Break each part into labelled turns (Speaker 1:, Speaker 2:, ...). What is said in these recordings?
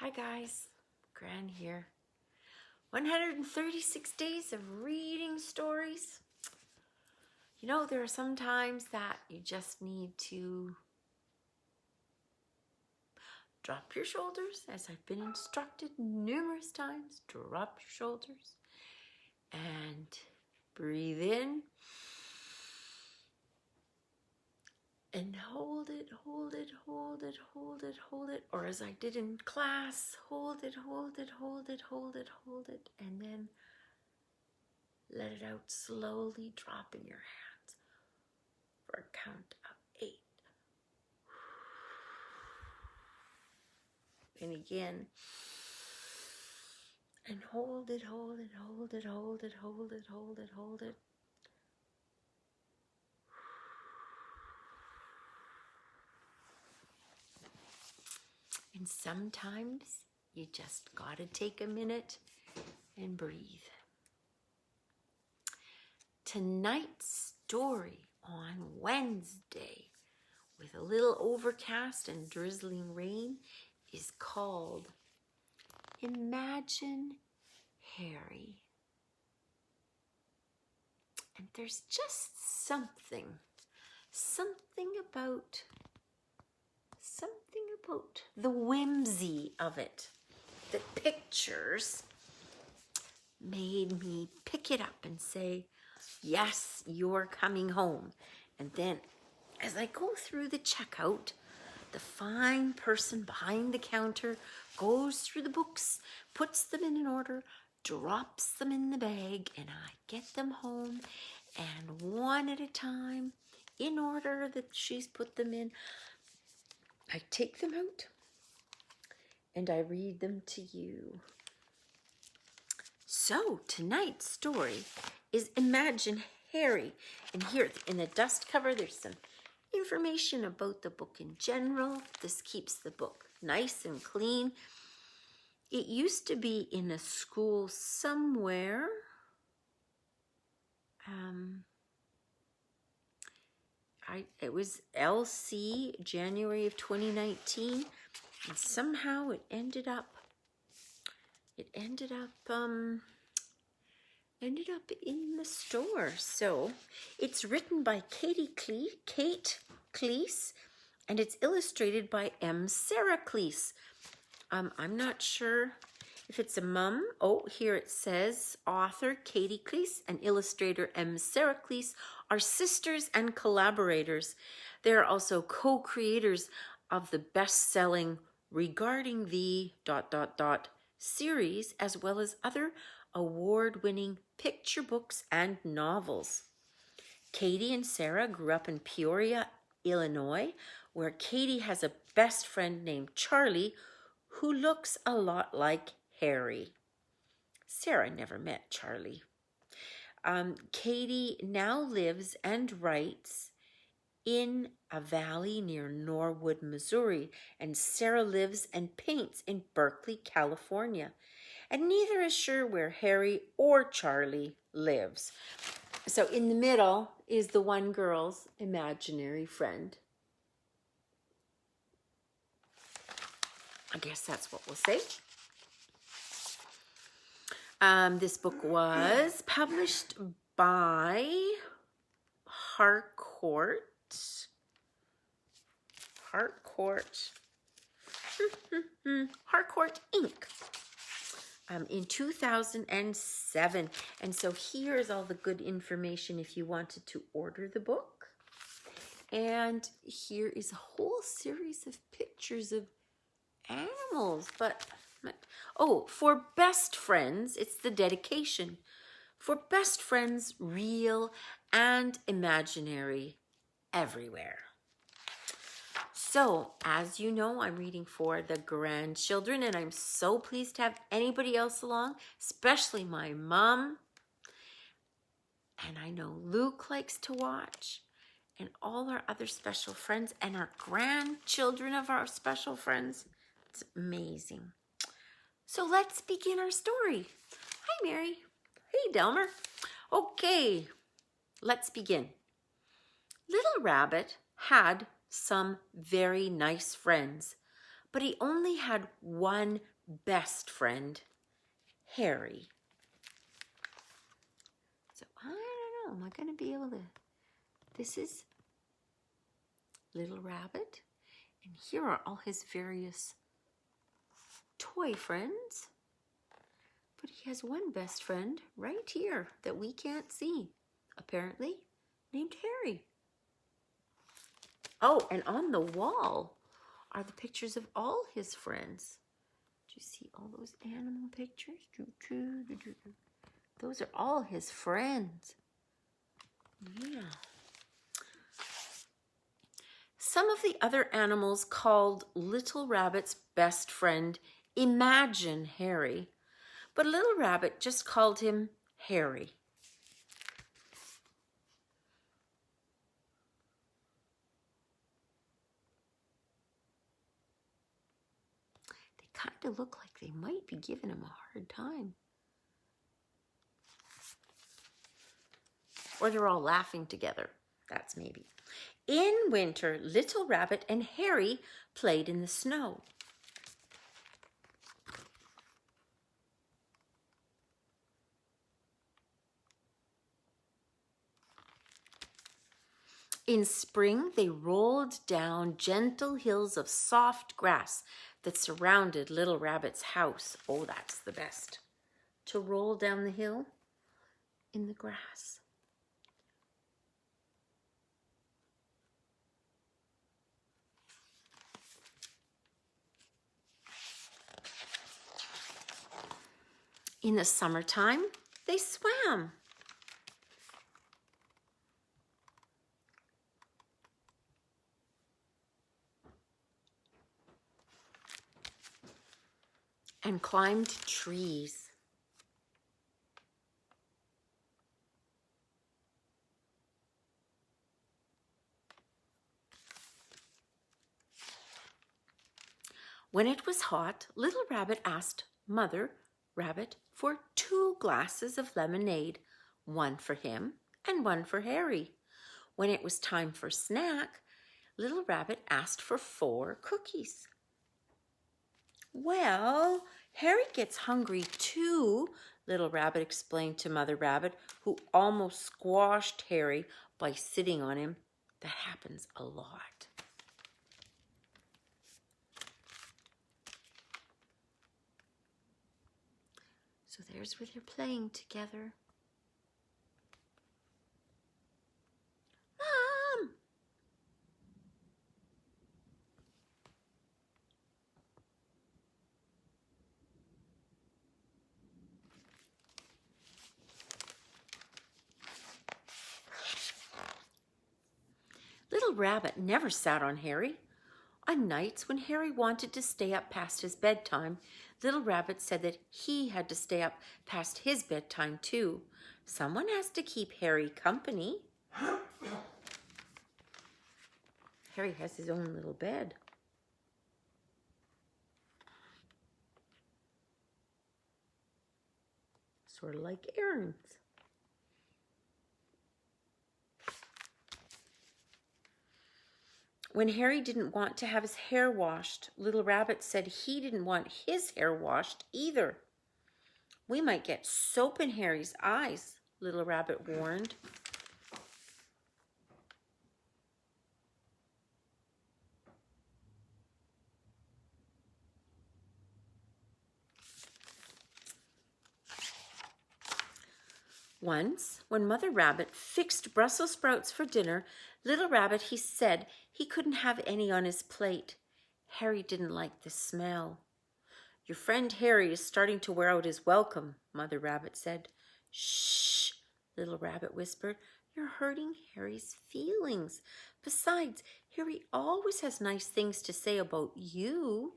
Speaker 1: Hi guys, Gran here. 136 days of reading stories. You know, there are some times that you just need to drop your shoulders, as I've been instructed numerous times. Drop your shoulders and breathe in and hold it, hold it, hold it, hold it, hold it. Or as I did in class, hold it, hold it, hold it, hold it, hold it, and then let it out slowly, dropping your hands for a count of 8. And again. And hold it, hold it, hold it, hold it, hold it, hold it, hold it. And sometimes you just gotta take a minute and breathe. Tonight's story on Wednesday, with a little overcast and drizzling rain, is called Imagine Harry. And there's just something about the whimsy of it. The pictures made me pick it up and say, yes, you're coming home. And then as I go through the checkout, the fine person behind the counter goes through the books, puts them in an order, drops them in the bag, and I get them home, and one at a time, in order that she's put them in, I take them out and I read them to you. So tonight's story is Imagine Harry. And here in the dust cover, there's some information about the book in general. This keeps the book nice and clean. It used to be in a school somewhere. It was LC, January of 2019, and somehow it ended up in the store. So it's written by Kate Klise, and it's illustrated by M.Sarah Klise. I'm not sure if it's a mum. Oh, here it says author Katie Klise and illustrator M.Sarah Klise are sisters and collaborators. They are also co-creators of the best-selling Regarding the ... series, as well as other award-winning picture books and novels. Katie and Sarah grew up in Peoria, Illinois, where Katie has a best friend named Charlie, who looks a lot like Harry. Sarah never met Charlie. Katie now lives and writes in a valley near Norwood, Missouri, and Sarah lives and paints in Berkeley, California. And neither is sure where Harry or Charlie lives. So in the middle is the one girl's imaginary friend. I guess that's what we'll say. This book was published by Harcourt Inc. In 2007. And so here's all the good information if you wanted to order the book. And here is a whole series of pictures of animals. For best friends, it's the dedication. For best friends, real and imaginary, everywhere. So, as you know, I'm reading for the grandchildren, and I'm so pleased to have anybody else along, especially my mom. And I know Luke likes to watch, and all our other special friends, and our grandchildren of our special friends. It's amazing. So let's begin our story. Hi, Mary. Hey, Delmer. Okay, let's begin. Little Rabbit had some very nice friends, but he only had one best friend, Harry. So I don't know, am I going to be able to... This is Little Rabbit, and here are all his various toy friends. But he has one best friend right here that we can't see, apparently, named Harry. Oh, and on the wall are the pictures of all his friends. Do you see all those animal pictures? Those are all his friends. Yeah. Some of the other animals called Little Rabbit's best friend Imagine Harry, but Little Rabbit just called him Harry. They kind of look like they might be giving him a hard time. Or they're all laughing together. That's maybe. In winter, Little Rabbit and Harry played in the snow. In spring, they rolled down gentle hills of soft grass that surrounded Little Rabbit's house. Oh, that's the best. To roll down the hill in the grass. In the summertime, they swam. And climbed trees. When it was hot, Little Rabbit asked Mother Rabbit for 2 glasses of lemonade, one for him and one for Harry. When it was time for snack, Little Rabbit asked for 4 cookies. Well, Harry gets hungry too, Little Rabbit explained to Mother Rabbit, who almost squashed Harry by sitting on him. That happens a lot. So there's where they're playing together. Mom! Little Rabbit never sat on Harry. On nights when Harry wanted to stay up past his bedtime, Little Rabbit said that he had to stay up past his bedtime too. Someone has to keep Harry company. Harry has his own little bed. Sort of like Aaron's. When Harry didn't want to have his hair washed, Little Rabbit said he didn't want his hair washed either. We might get soap in Harry's eyes, Little Rabbit warned. Once, when Mother Rabbit fixed Brussels sprouts for dinner, Little Rabbit, he said he couldn't have any on his plate. Harry didn't like the smell. Your friend Harry is starting to wear out his welcome, Mother Rabbit said. Shh, Little Rabbit whispered. You're hurting Harry's feelings. Besides, Harry always has nice things to say about you.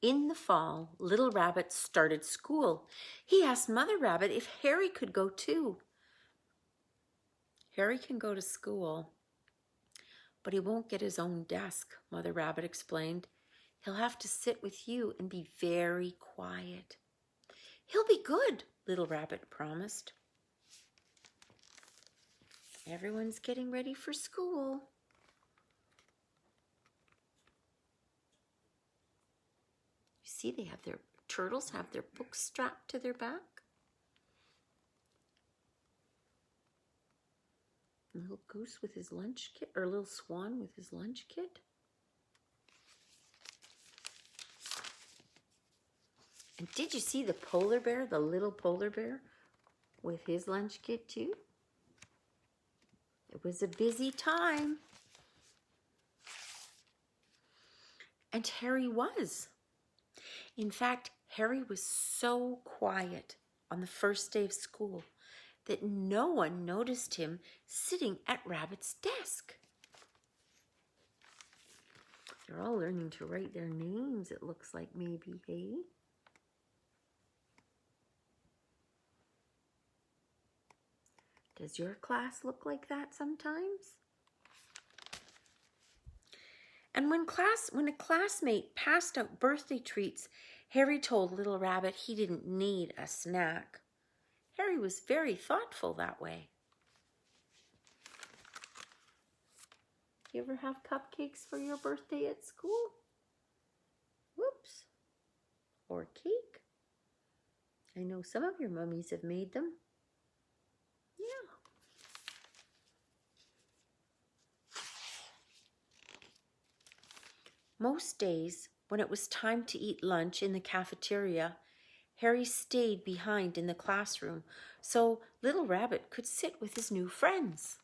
Speaker 1: In the fall, Little Rabbit started school. He asked Mother Rabbit if Harry could go too. Harry can go to school, but he won't get his own desk, Mother Rabbit explained. He'll have to sit with you and be very quiet. He'll be good, Little Rabbit promised. Everyone's getting ready for school. You see, turtles have their books strapped to their back. Little goose with his lunch kit, or little swan with his lunch kit. And did you see the polar bear, the little polar bear, with his lunch kit too? It was a busy time. And Harry was. In fact, Harry was so quiet on the first day of school that no one noticed him sitting at Rabbit's desk. They're all learning to write their names, it looks like, maybe, hey? Does your class look like that sometimes? And when a classmate passed out birthday treats, Harry told Little Rabbit he didn't need a snack. Harry was very thoughtful that way. You ever have cupcakes for your birthday at school? Whoops. Or cake? I know some of your mummies have made them. Yeah. Most days, when it was time to eat lunch in the cafeteria, Harry stayed behind in the classroom so Little Rabbit could sit with his new friends.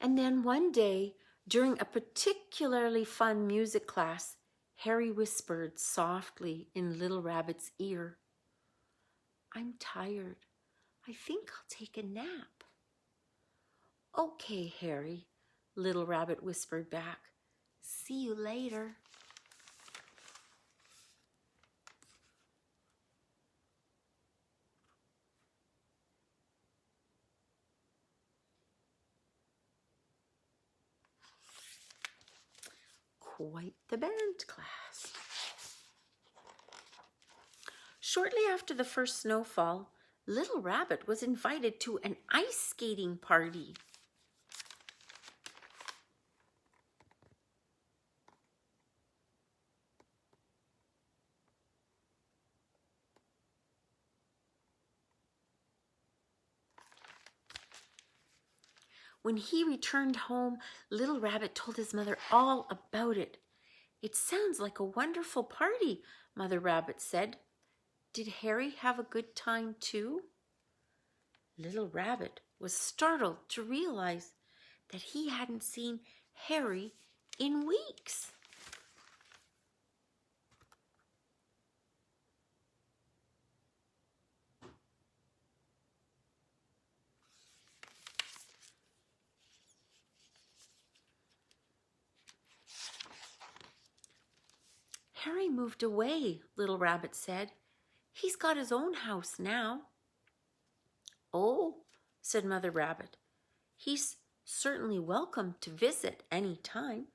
Speaker 1: And then one day, during a particularly fun music class, Harry whispered softly in Little Rabbit's ear, "I'm tired. I think I'll take a nap." "Okay, Harry," Little Rabbit whispered back. "See you later." Quite the band class. Shortly after the first snowfall, Little Rabbit was invited to an ice skating party. When he returned home, Little Rabbit told his mother all about it. "It sounds like a wonderful party," Mother Rabbit said. "Did Harry have a good time too?" Little Rabbit was startled to realize that he hadn't seen Harry in weeks. "Harry moved away," Little Rabbit said. "He's got his own house now." "Oh," said Mother Rabbit, "he's certainly welcome to visit any time."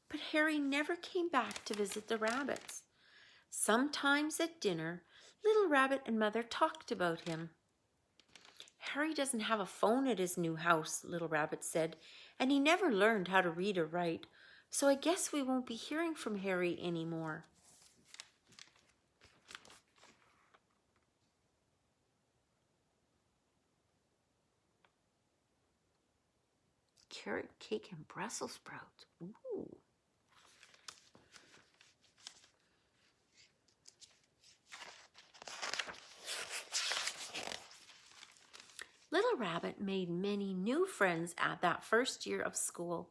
Speaker 1: But Harry never came back to visit the rabbits. Sometimes at dinner, Little Rabbit and Mother talked about him. "Harry doesn't have a phone at his new house," Little Rabbit said, "and he never learned how to read or write, so I guess we won't be hearing from Harry anymore." Carrot cake and Brussels sprouts. Ooh. Little Rabbit made many new friends at that first year of school.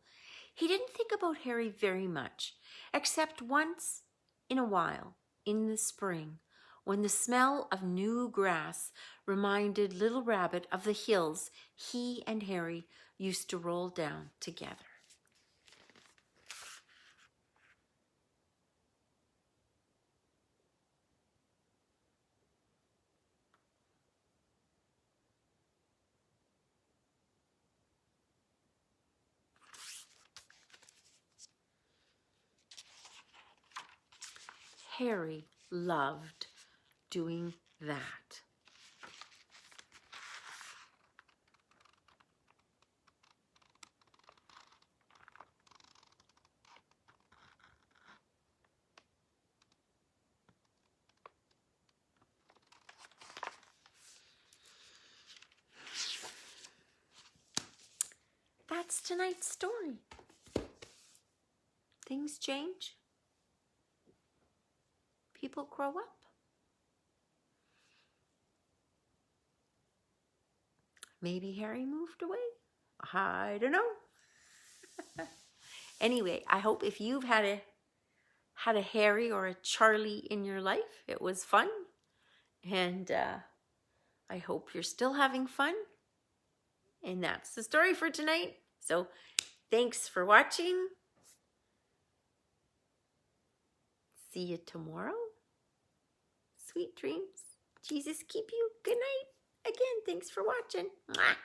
Speaker 1: He didn't think about Harry very much, except once in a while in the spring, when the smell of new grass reminded Little Rabbit of the hills he and Harry used to roll down together. Harry loved doing that. That's tonight's story. Things change. People grow up. Maybe Harry moved away. I don't know. Anyway, I hope if you've had a Harry or a Charlie in your life, it was fun. And I hope you're still having fun. And that's the story for tonight. So thanks for watching. See you tomorrow. Sweet dreams. Jesus keep you. Good night. Again, thanks for watching. Mwah.